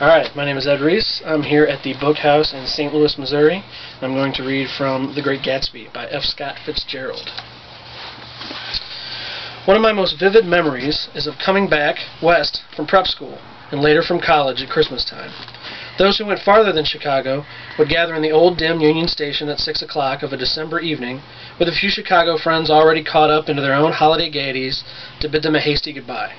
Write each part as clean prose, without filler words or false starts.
Alright, my name is Ed Reese. I'm here at the Book House in St. Louis, Missouri. I'm going to read from The Great Gatsby by F. Scott Fitzgerald. One of my most vivid memories is of coming back west from prep school and later from college at Christmas time. Those who went farther than Chicago would gather in the old dim Union Station at 6 o'clock of a December evening with a few Chicago friends already caught up into their own holiday gaieties to bid them a hasty goodbye.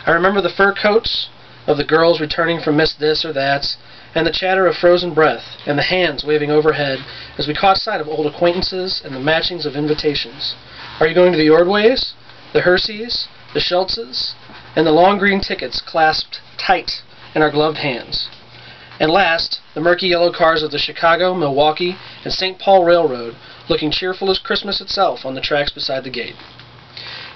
I remember the fur coats of the girls returning from Miss This or That's, and the chatter of frozen breath, and the hands waving overhead as we caught sight of old acquaintances and the matchings of invitations. Are you going to the Ordways, the Herseys, the Schultzes, and the long green tickets clasped tight in our gloved hands? And last, the murky yellow cars of the Chicago, Milwaukee, and St. Paul Railroad, looking cheerful as Christmas itself on the tracks beside the gate.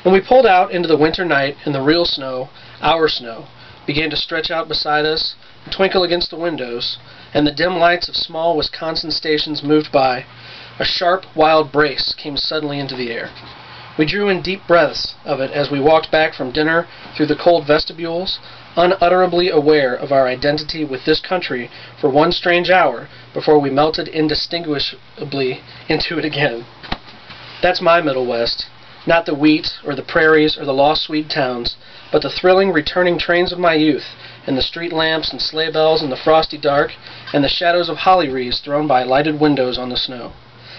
When we pulled out into the winter night and the real snow, our snow, began to stretch out beside us and twinkle against the windows, and the dim lights of small Wisconsin stations moved by, a sharp, wild brace came suddenly into the air. We drew in deep breaths of it as we walked back from dinner through the cold vestibules, unutterably aware of our identity with this country for one strange hour before we melted indistinguishably into it again. That's my Middle West, not the wheat or the prairies or the lost Swede towns, but the thrilling returning trains of my youth, and the street lamps and sleigh bells in the frosty dark, and the shadows of holly wreaths thrown by lighted windows on the snow.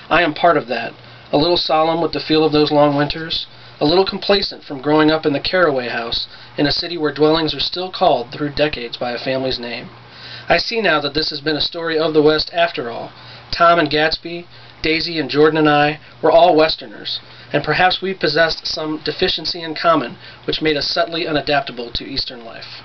I am part of that, a little solemn with the feel of those long winters, a little complacent from growing up in the Caraway House, in a city where dwellings are still called through decades by a family's name. I see now that this has been a story of the West after all. Tom and Gatsby, Daisy and Jordan and I were all Westerners, and perhaps we possessed some deficiency in common which made us subtly unadaptable to Eastern life.